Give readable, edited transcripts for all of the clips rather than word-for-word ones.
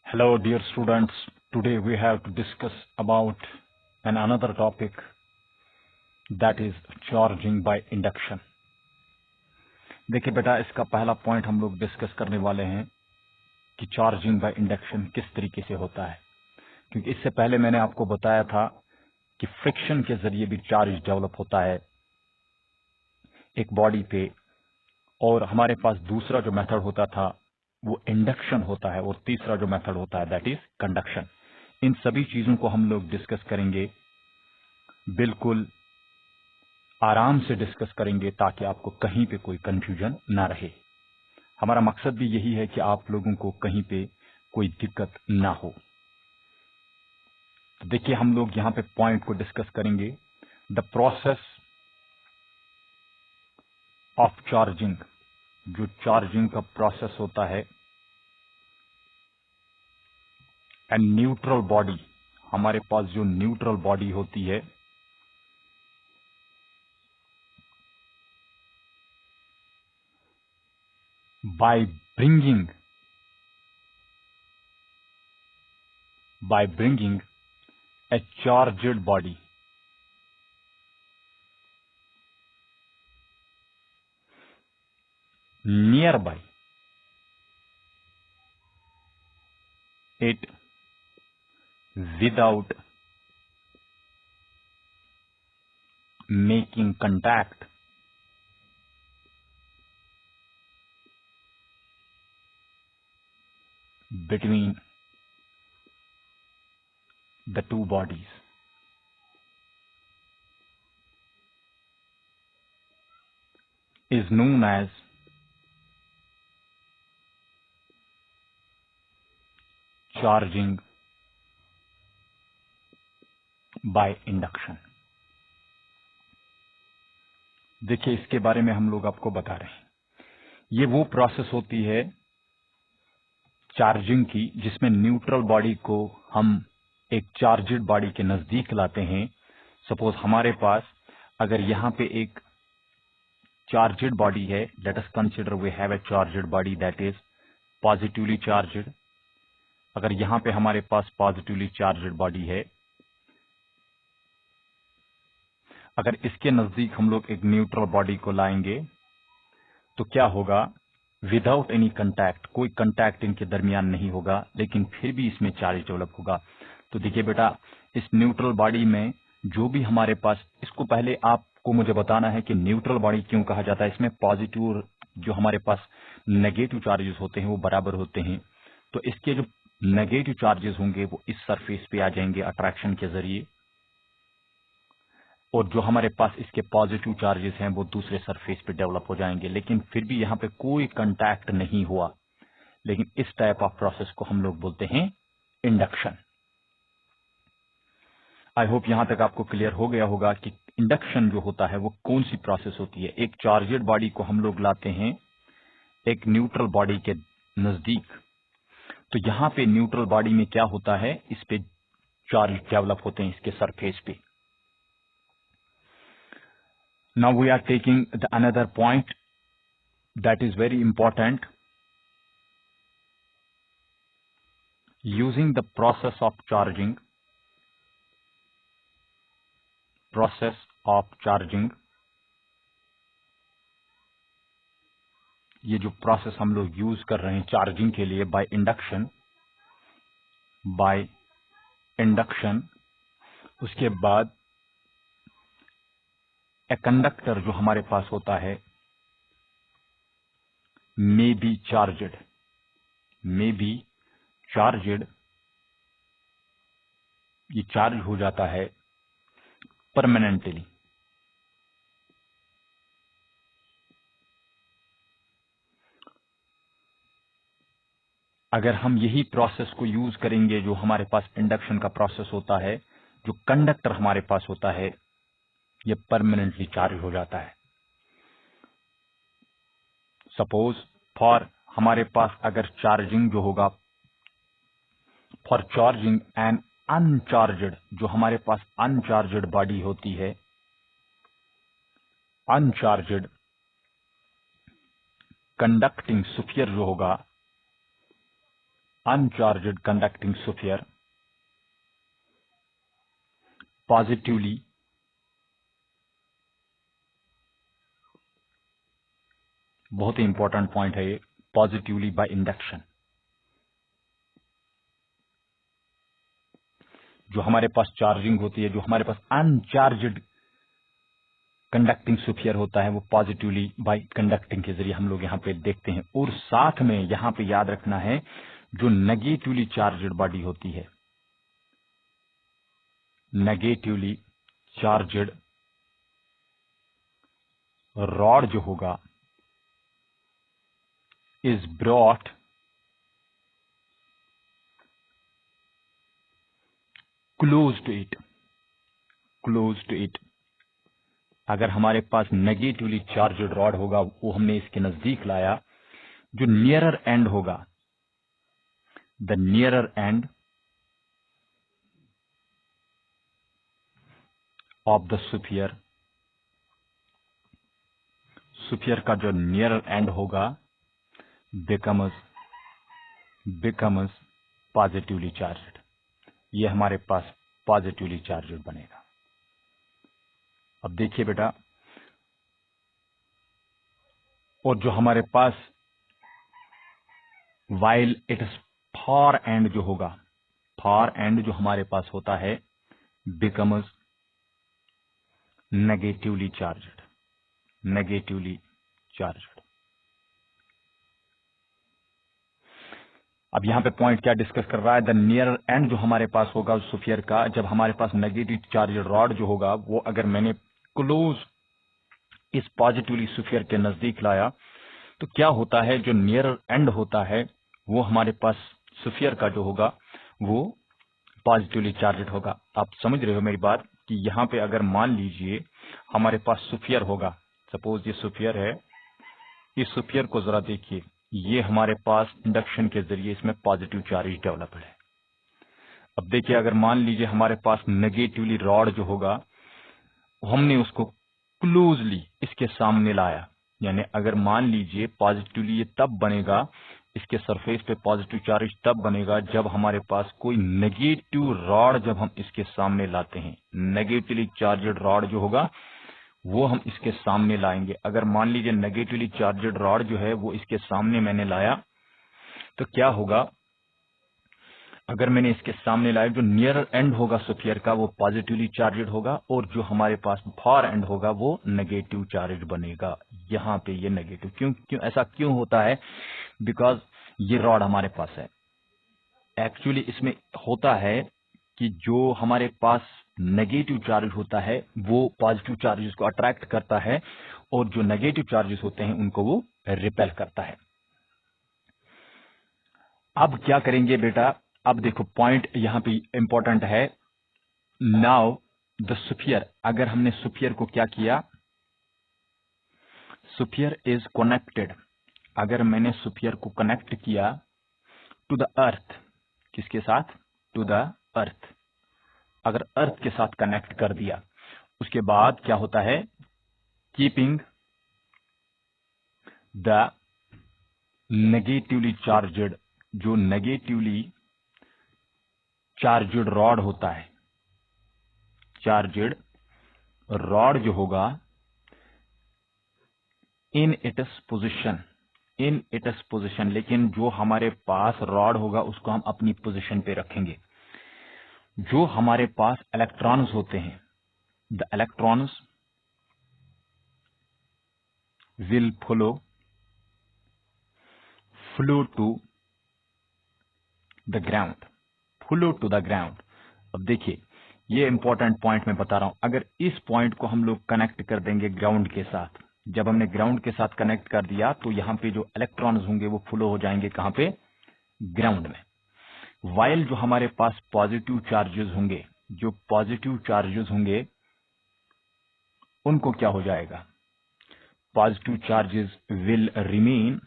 Hello, dear students. Today we have to discuss about another topic, that is charging by induction. देखिए बेटा, इसका पहला point हम लोग डिस्कस करने वाले हैं कि चार्जिंग बाय इंडक्शन किस तरीके से होता है, क्योंकि इससे पहले मैंने आपको बताया था कि फ्रिक्शन के जरिए भी चार्ज डेवलप होता है एक बॉडी पे, और हमारे पास दूसरा जो मेथड होता था वो इंडक्शन होता है, और तीसरा जो मेथड होता है दैट इज कंडक्शन। इन सभी चीजों को हम लोग डिस्कस करेंगे, बिल्कुल आराम से डिस्कस करेंगे ताकि आपको कहीं पे कोई कंफ्यूजन ना रहे। हमारा मकसद भी यही है कि आप लोगों को कहीं पे कोई दिक्कत ना हो। तो देखिए, हम लोग यहां पे पॉइंट को डिस्कस करेंगे। द प्रोसेस ऑफ चार्जिंग, जो चार्जिंग का प्रोसेस होता है, एंड न्यूट्रल बॉडी, हमारे पास जो न्यूट्रल बॉडी होती है by bringing a charged body nearby it without making contact between the two bodies is known as charging by induction। देखिए, इसके बारे में हम लोग आपको बता रहे हैं, ये वो प्रोसेस होती है चार्जिंग की जिसमें न्यूट्रल बॉडी को हम एक चार्जड बॉडी के नजदीक लाते हैं। सपोज हमारे पास अगर यहां पे एक चार्जड बॉडी है, let us consider we have a charged body that is positively charged. अगर यहां पे हमारे पास पॉजिटिवली चार्जड बॉडी है, अगर इसके नजदीक हम लोग एक न्यूट्रल बॉडी को लाएंगे तो क्या होगा, विदाउट एनी कंटैक्ट, कोई कंटैक्ट इनके दरमियान नहीं होगा, लेकिन फिर भी इसमें चार्ज डेवलप होगा। तो देखिए बेटा, इस न्यूट्रल बॉडी में जो भी हमारे पास, इसको पहले आपको मुझे बताना है कि न्यूट्रल बॉडी क्यों कहा जाता है। इसमें पॉजिटिव जो हमारे पास नेगेटिव चार्जेस होते हैं वो बराबर होते हैं, तो इसके जो नेगेटिव चार्जेस होंगे वो इस सरफेस पे आ जाएंगे अट्रैक्शन के जरिए, और जो हमारे पास इसके पॉजिटिव चार्जेस हैं वो दूसरे सरफेस पे डेवलप हो जाएंगे, लेकिन फिर भी यहाँ पे कोई कंटैक्ट नहीं हुआ। लेकिन इस टाइप ऑफ प्रोसेस को हम लोग बोलते हैं इंडक्शन। आई होप यहां तक आपको क्लियर हो गया होगा कि इंडक्शन जो होता है वो कौन सी प्रोसेस होती है। एक चार्जेड बॉडी को हम लोग लाते हैं एक न्यूट्रल बॉडी के नजदीक, तो यहां पे न्यूट्रल बॉडी में क्या होता है, इस पे चार्ज डेवलप होते हैं इसके सरफेस पे। Now we are taking the another point that is very important, using the process of charging, ये जो प्रोसेस हम लोग यूज कर रहे हैं चार्जिंग के लिए बाय इंडक्शन, उसके बाद ए कंडक्टर जो हमारे पास होता है मे बी चार्जड, ये चार्ज हो जाता है परमानेंटली। अगर हम यही प्रोसेस को यूज करेंगे जो हमारे पास इंडक्शन का प्रोसेस होता है, जो कंडक्टर हमारे पास होता है ये परमानेंटली चार्ज हो जाता है। सपोज फॉर हमारे पास अगर चार्जिंग जो होगा, फॉर चार्जिंग एन अनचार्जड, जो हमारे पास अनचार्जड बॉडी होती है, अनचार्जड कंडक्टिंग स्फीयर जो होगा, uncharged conducting sphere positively बहुत ही इंपॉर्टेंट पॉइंट है ये, पॉजिटिवली बाय इंडक्शन। जो हमारे पास चार्जिंग होती है, जो हमारे पास अनचार्जड कंडक्टिंग स्फीयर होता है, वो पॉजिटिवली बाय कंडक्टिंग के जरिए हम लोग यहाँ पे देखते हैं। और साथ में यहाँ पे याद रखना है, जो नेगेटिवली चार्जड बॉडी होती है, नेगेटिवली चार्जड रॉड जो होगा is brought close to it, close to it. अगर हमारे पास नेगेटिवली चार्जड रॉड होगा, वो हमने इसके नजदीक लाया, जो नियरर एंड होगा, the nearer end of the sphere, sphere का जो नियरर एंड होगा बिकम्स पॉजिटिवली चार्जड। ये हमारे पास पॉजिटिवली चार्जड बनेगा। अब देखिए बेटा, और जो हमारे पास while it is far end जो होगा, फार एंड जो हमारे पास होता है becomes negatively charged, negatively charged. अब यहां पे पॉइंट क्या डिस्कस कर रहा है, द नियर एंड जो हमारे पास होगा उस स्फीयर का, जब हमारे पास नेगेटिव चार्जड रॉड जो होगा, वो अगर मैंने क्लोज इस पॉजिटिवली स्फीयर के नजदीक लाया, तो क्या होता है, जो नियर एंड होता है वो हमारे पास स्फीयर का जो होगा वो पॉजिटिवली चार्जड होगा। आप समझ रहे हो मेरी बात, कि यहां पे अगर मान लीजिए हमारे पास स्फीयर होगा, सपोज ये स्फीयर है, इस स्फीयर को जरा देखिए, ये हमारे पास इंडक्शन के जरिए इसमें पॉजिटिव चार्ज डेवलप्ड है। अब देखिए, अगर मान लीजिए हमारे पास नेगेटिवली रॉड जो होगा, हमने उसको क्लोजली इसके सामने लाया, यानी अगर मान लीजिए पॉजिटिवली ये तब बनेगा, इसके सरफेस पे पॉजिटिव चार्ज तब बनेगा जब हमारे पास कोई नेगेटिव रॉड जब हम इसके सामने लाते हैं, नेगेटिवली चार्जड रॉड जो होगा वो हम इसके सामने लाएंगे। अगर मान लीजिए नेगेटिवली चार्जड रॉड जो है वो इसके सामने मैंने लाया, तो क्या होगा, अगर मैंने इसके सामने लाया, जो नियर एंड होगा स्फीयर का वो पॉजिटिवली चार्जड होगा, और जो हमारे पास फार एंड होगा वो नेगेटिव चार्ज बनेगा। यहाँ पे ये नेगेटिव क्यों ऐसा क्यों होता है, बिकॉज ये रॉड हमारे पास है। एक्चुअली इसमें होता है कि जो हमारे पास नेगेटिव चार्ज होता है वो पॉजिटिव चार्जेस को अट्रैक्ट करता है, और जो नेगेटिव चार्जेस होते हैं उनको वो रिपेल करता है। अब क्या करेंगे बेटा, अब देखो पॉइंट यहां पे इंपॉर्टेंट है। नाउ द स्फीयर, अगर हमने स्फीयर को क्या किया, स्फीयर इज कनेक्टेड, अगर मैंने स्फीयर को कनेक्ट किया टू द अर्थ, किसके साथ, टू द अर्थ, अगर अर्थ के साथ कनेक्ट कर दिया, उसके बाद क्या होता है, कीपिंग द नेगेटिवली चार्जड, जो नेगेटिवली चार्जड रॉड होता है, चार्जड रॉड जो होगा in its position, in its position, लेकिन जो हमारे पास रॉड होगा उसको हम अपनी पोजिशन पे रखेंगे। जो हमारे पास इलेक्ट्रॉन्स होते हैं, the electrons will flow to the ground, flow to the ground. अब देखिए, ये इंपॉर्टेंट पॉइंट मैं बता रहा हूं, अगर इस पॉइंट को हम लोग कनेक्ट कर देंगे ग्राउंड के साथ, जब हमने ग्राउंड के साथ कनेक्ट कर दिया तो यहां पे जो इलेक्ट्रॉन्स होंगे वो फ्लो हो जाएंगे कहां पे, ग्राउंड में। वाइल जो हमारे पास पॉजिटिव चार्जेस होंगे, जो पॉजिटिव चार्जेस होंगे उनको क्या हो जाएगा, positive charges will remain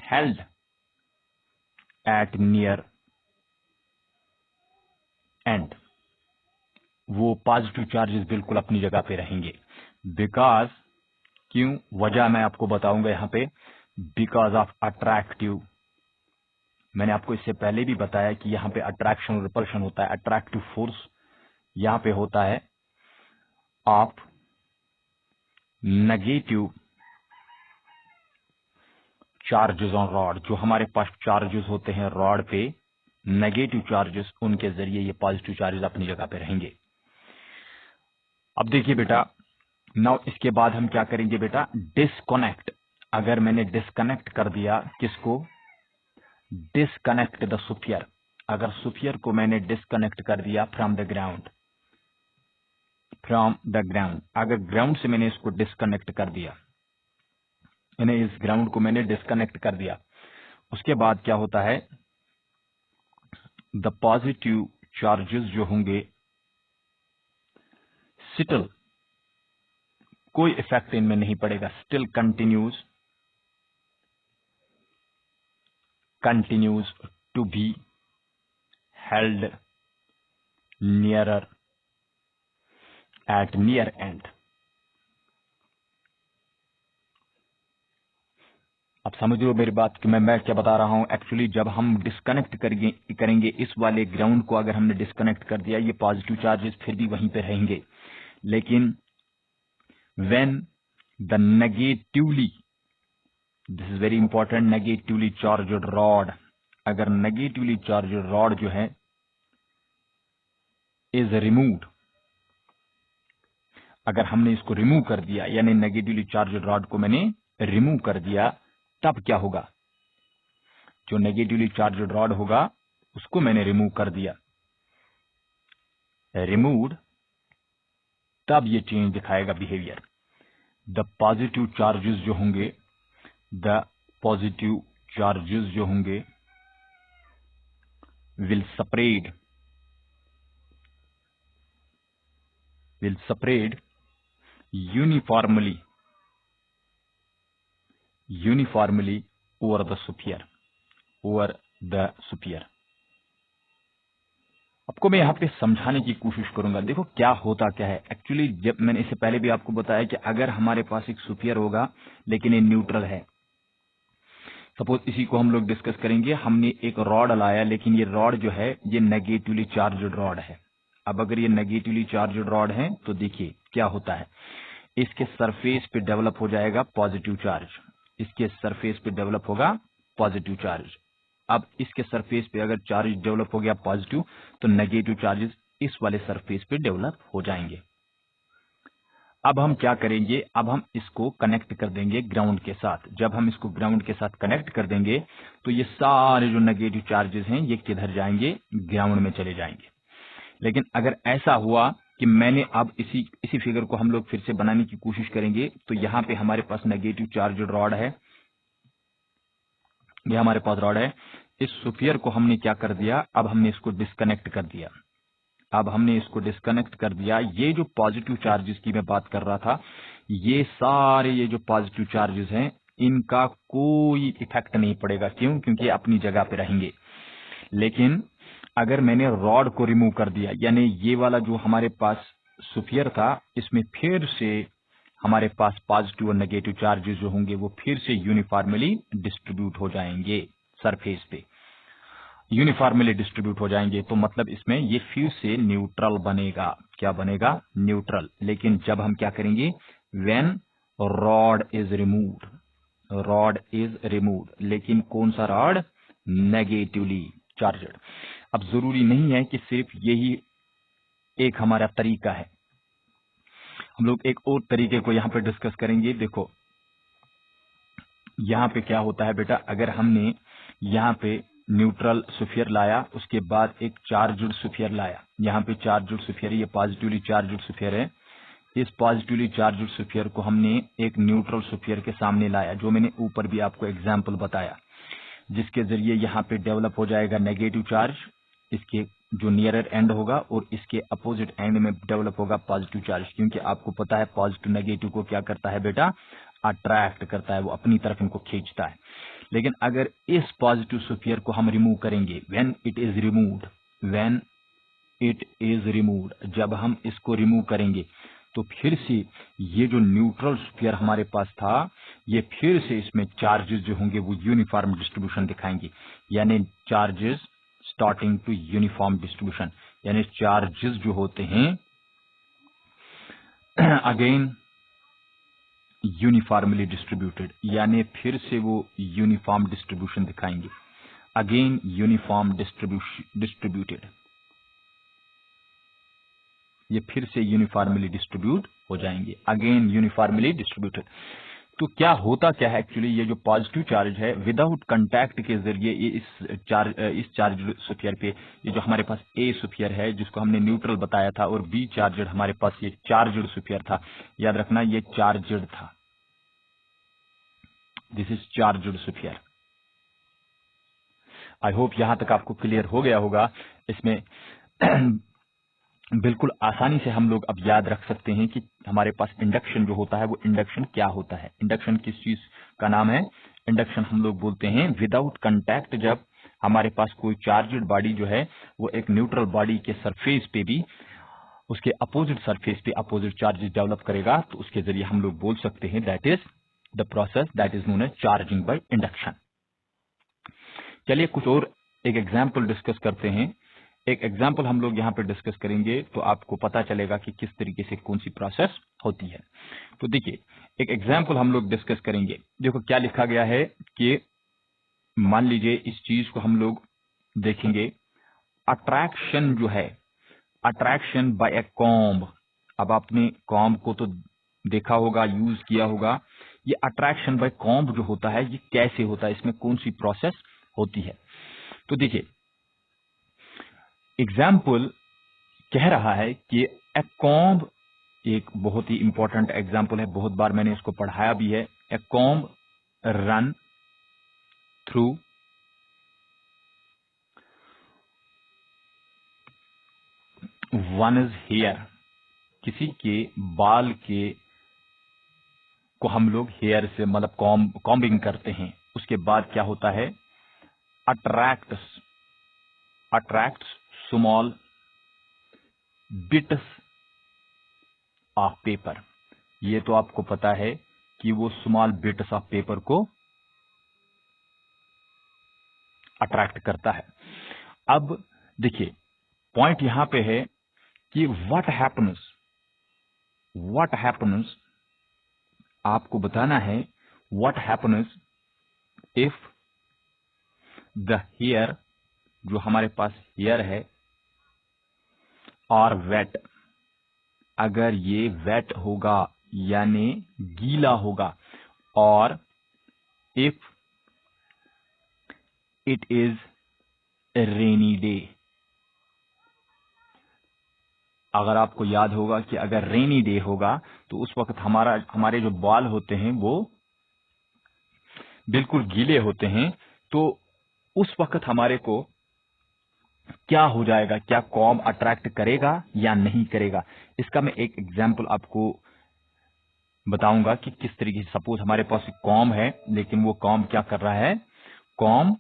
held at near and, वो पॉजिटिव चार्जेस बिल्कुल अपनी जगह पे रहेंगे। बिकॉज क्यों, वजह मैं आपको बताऊंगा यहाँ पे, बिकॉज ऑफ अट्रैक्टिव, मैंने आपको इससे पहले भी बताया कि यहाँ पे अट्रैक्शन और रिपल्शन होता है। अट्रैक्टिव फोर्स यहाँ पे होता है of negative charges on rod. जो हमारे पास चार्जेस होते हैं रॉड पे, नेगेटिव चार्जेस, उनके जरिए ये पॉजिटिव चार्जेस अपनी जगह पे रहेंगे। अब देखिए बेटा, नाउ इसके बाद हम क्या करेंगे बेटा, डिस्कनेक्ट। अगर मैंने डिस्कनेक्ट कर दिया, किसको, डिस्कनेक्ट द सुफियर। अगर सुफियर को मैंने डिस्कनेक्ट कर दिया from the ground, from the ground, अगर ग्राउंड से मैंने इसको डिस्कनेक्ट कर दिया, यानी इस ग्राउंड को मैंने डिस्कनेक्ट कर दिया, उसके बाद क्या होता है, द पॉजिटिव चार्जेस जो होंगे स्टिल, कोई इफेक्ट इनमें नहीं पड़ेगा, still continues to be held nearer at near end. अब समझ लो मेरी बात कि मैं क्या बता रहा हूं। एक्चुअली जब हम डिस्कनेक्ट करेंगे इस वाले ग्राउंड को, अगर हमने डिस्कनेक्ट कर दिया, ये पॉजिटिव चार्जेस फिर भी वहीं पे रहेंगे, लेकिन when the negatively, this is very important, negatively charged rod, अगर नेगेटिवली चार्ज्ड रॉड जो है इज रिमूव्ड, अगर हमने इसको रिमूव कर दिया, यानी नेगेटिवली चार्ज्ड रॉड को मैंने रिमूव कर दिया, तब क्या होगा, जो नेगेटिवली चार्ज्ड रॉड होगा उसको मैंने रिमूव कर दिया, रिमूव्ड, तब ये चेंज दिखाएगा बिहेवियर। द पॉजिटिव चार्जेस जो होंगे, द पॉजिटिव चार्जेस जो होंगे will spread uniformly over the sphere। आपको मैं यहाँ पे समझाने की कोशिश करूंगा। देखो क्या होता क्या है। एक्चुअली जब मैंने इससे पहले भी आपको बताया कि अगर हमारे पास एक स्फीयर होगा लेकिन ये न्यूट्रल है, सपोज इसी को हम लोग डिस्कस करेंगे, हमने एक रॉड लाया लेकिन ये रॉड जो है ये नेगेटिवली चार्ज्ड रॉड है। अब अगर ये नेगेटिवली चार्ज्ड रॉड है तो देखिए क्या होता है, इसके सरफेस पे डेवलप हो जाएगा पॉजिटिव चार्ज, इसके सरफेस पे डेवलप होगा पॉजिटिव चार्ज। अब इसके सरफेस पे अगर चार्ज डेवलप हो गया पॉजिटिव, तो नेगेटिव चार्जेस इस वाले सरफेस पे डेवलप हो जाएंगे। अब हम क्या करेंगे, अब हम इसको कनेक्ट कर देंगे ग्राउंड के साथ। जब हम इसको ग्राउंड के साथ कनेक्ट कर देंगे तो ये सारे जो नेगेटिव चार्जेस हैं ये किधर जाएंगे, ग्राउंड में चले जाएंगे। लेकिन अगर ऐसा हुआ कि मैंने अब इसी फिगर को हम लोग फिर से बनाने की कोशिश करेंगे, तो यहाँ पे हमारे पास नेगेटिव चार्ज रॉड है, ये हमारे पास रॉड है, इस स्फीयर को हमने क्या कर दिया, अब हमने इसको डिस्कनेक्ट कर दिया। अब हमने इसको डिस्कनेक्ट कर दिया, ये जो पॉजिटिव चार्जेस की मैं बात कर रहा था, ये सारे ये जो पॉजिटिव चार्जेस हैं इनका कोई इफेक्ट नहीं पड़ेगा। क्यों, क्योंकि अपनी जगह पे रहेंगे। लेकिन अगर मैंने रॉड को रिमूव कर दिया, यानी ये वाला जो हमारे पास स्फीयर था, इसमें फिर से हमारे पास पॉजिटिव और नेगेटिव चार्जेस जो होंगे वो फिर से यूनिफॉर्मली डिस्ट्रीब्यूट हो जाएंगे, सरफेस पे यूनिफॉर्मली डिस्ट्रीब्यूट हो जाएंगे। तो मतलब इसमें ये फिर से न्यूट्रल बनेगा। क्या बनेगा, न्यूट्रल। लेकिन जब हम क्या करेंगे, when rod is removed, rod is removed, लेकिन कौन सा रॉड, नेगेटिवली चार्जड। अब जरूरी नहीं है कि सिर्फ यही एक हमारा तरीका है, हम लोग एक और तरीके को यहाँ पे डिस्कस करेंगे। देखो यहाँ पे क्या होता है बेटा, अगर हमने यहाँ पे न्यूट्रल स्फीयर लाया, उसके बाद एक चार्ज्ड स्फीयर लाया, यहाँ पे चार्ज्ड स्फीयर, ये पॉजिटिवली चार्ज्ड स्फीयर है, इस पॉजिटिवली चार्ज्ड स्फीयर को हमने एक न्यूट्रल स्फीयर के सामने लाया, जो मैंने ऊपर भी आपको एग्जाम्पल बताया, जिसके जरिए यहाँ पे डेवलप हो जाएगा नेगेटिव चार्ज, इसके जो नियरर एंड होगा, और इसके अपोजिट एंड में डेवलप होगा पॉजिटिव चार्ज। क्योंकि आपको पता है पॉजिटिव नेगेटिव को क्या करता है बेटा, अट्रैक्ट करता है, वो अपनी तरफ इनको खींचता है। लेकिन अगर इस पॉजिटिव स्फीयर को हम रिमूव करेंगे, when it is removed, when it is removed, जब हम इसको रिमूव करेंगे तो फिर से ये जो न्यूट्रल स्फीयर हमारे पास था, ये फिर से इसमें चार्जेस जो होंगे वो यूनिफॉर्म डिस्ट्रीब्यूशन दिखाएंगे, यानी charges starting to uniform distribution, यानी चार्जेस जो होते हैं अगेन यूनिफॉर्मली डिस्ट्रीब्यूटेड, यानी फिर से वो यूनिफॉर्म डिस्ट्रीब्यूशन दिखाएंगे, अगेन यूनिफॉर्म डिस्ट्रीब्यूटेड, ये फिर से यूनिफॉर्मली डिस्ट्रीब्यूट हो जाएंगे, अगेन यूनिफॉर्मली डिस्ट्रीब्यूटेड। तो क्या होता क्या है एक्चुअली, ये जो पॉजिटिव चार्ज है विदाउट कांटेक्ट के जरिए ये इस चार्ज स्फीयर पे, ये जो हमारे पास ए स्फीयर है जिसको हमने न्यूट्रल बताया था, और बी चार्जड हमारे पास ये चार्जड स्फीयर था, याद रखना ये चार्जड था, this is charged sphere. I hope यहां तक आपको क्लियर हो गया होगा। इसमें बिल्कुल आसानी से हम लोग अब याद रख सकते हैं कि हमारे पास इंडक्शन जो होता है वो इंडक्शन क्या होता है। इंडक्शन किस चीज का नाम है? इंडक्शन हम लोग बोलते हैं विदाउट कंटैक्ट, जब हमारे पास कोई चार्जड बॉडी जो है वो एक न्यूट्रल बॉडी के सरफेस पे भी उसके अपोजिट सरफेस पे अपोजिट चार्जेस डेवलप करेगा, तो उसके जरिए हम लोग बोल सकते हैं that is the process that is known as charging by induction. चलिए कुछ और एक एग्जाम्पल डिस्कस करते हैं। एक एग्जाम्पल हम लोग यहाँ पे डिस्कस करेंगे तो आपको पता चलेगा कि किस तरीके से कौन सी प्रोसेस होती है। तो देखिए एक एग्जाम्पल हम लोग डिस्कस करेंगे। देखो क्या लिखा गया है कि मान लीजिए इस चीज को हम लोग देखेंगे, अट्रैक्शन जो है, अट्रैक्शन बाय ए कॉम्ब। अब आपने कॉम्ब को तो देखा होगा, यूज किया होगा। ये अट्रैक्शन बाय कॉम्ब जो होता है ये कैसे होता है, इसमें कौन सी प्रोसेस होती है? तो देखिए एग्जाम्पल कह रहा है कि ए कॉम्ब, एक बहुत ही इंपॉर्टेंट एग्जाम्पल है, बहुत बार मैंने इसको पढ़ाया भी है। A comb run through one is hair, किसी के बाल के को हम लोग हेयर से मतलब कॉम्बिंग करते हैं, उसके बाद क्या होता है, attracts small bits of paper. ये तो आपको पता है कि वो स्मॉल बिट्स ऑफ पेपर को अट्रैक्ट करता है। अब देखिए पॉइंट यहां पे है कि व्हाट हैपन्स आपको बताना है, what happens if the hair, जो हमारे पास हेयर है, और वेट, अगर ये वेट होगा यानी गीला होगा, और if it is rainy day. अगर आपको याद होगा कि अगर रेनी डे होगा तो उस वक्त हमारे जो बाल होते हैं वो बिल्कुल गीले होते हैं, तो उस वक्त हमारे को क्या हो जाएगा, क्या कॉम्ब अट्रैक्ट करेगा या नहीं करेगा? इसका मैं एक एग्जाम्पल आपको बताऊंगा कि किस तरीके से। सपोज हमारे पास एक कॉम्ब है, लेकिन वो कॉम्ब क्या कर रहा है, comb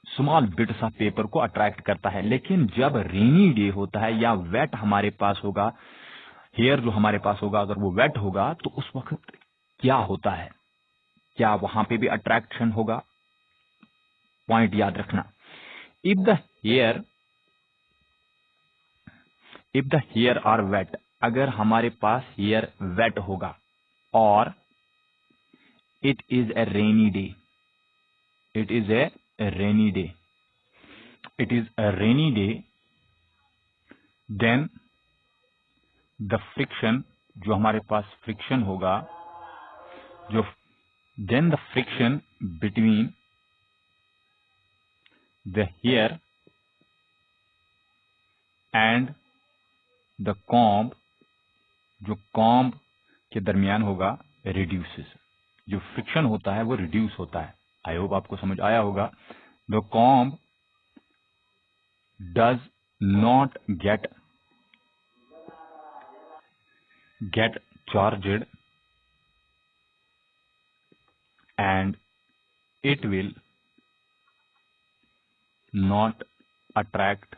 small bits of paper को अट्रैक्ट करता है। लेकिन जब रेनी डे होता है या वेट हमारे पास होगा, हेयर जो हमारे पास होगा अगर वो वेट होगा, तो उस वक्त क्या होता है, क्या वहां पे भी अट्रैक्शन होगा? पॉइंट याद रखना। If the hair are wet, अगर हमारे पास हेयर वेट होगा और it is a rainy day, it is a rainy day, it is a rainy day, then the friction, जो हमारे पास फ्रिक्शन होगा, जो then the friction between the hair and the comb, जो कॉम्ब के दरमियान होगा, रिड्यूसेस, जो फ्रिक्शन होता है वो रिड्यूस होता है। आई होप आपको समझ आया होगा। The comb does not get charged and it will not attract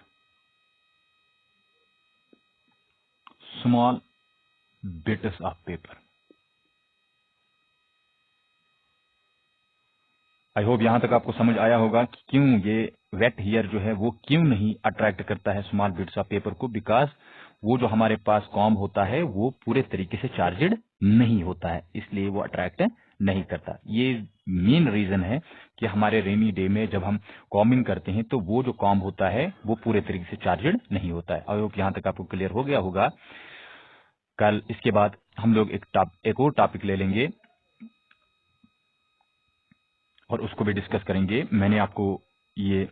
small bits of paper. I hope यहां तक आपको समझ आया होगा कि क्यों ये वेट हियर जो है वो क्यों नहीं अट्रैक्ट करता है स्मॉल बिट्स ऑफ पेपर को, बिकॉज वो जो हमारे पास कॉम्ब होता है वो पूरे तरीके से चार्जेड नहीं होता है, इसलिए वो अट्रैक्ट नहीं करता। ये मेन रीजन है कि हमारे रेनी डे में जब हम कॉम्बिंग करते हैं तो वो जो कॉम्ब होता है वो पूरे तरीके से चार्जेड नहीं होता है। आई होप यहां तक आपको क्लियर हो गया होगा। कल इसके बाद हम लोग एक और टॉपिक ले लेंगे और उसको भी डिस्कस करेंगे। मैंने आपको ये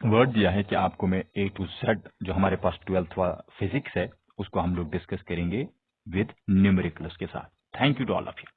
वर्ड दिया है कि आपको मैं A to Z जो हमारे पास 12th फिजिक्स है उसको हम लोग डिस्कस करेंगे विद न्यूमेरिकल्स के साथ। Thank you to all of you.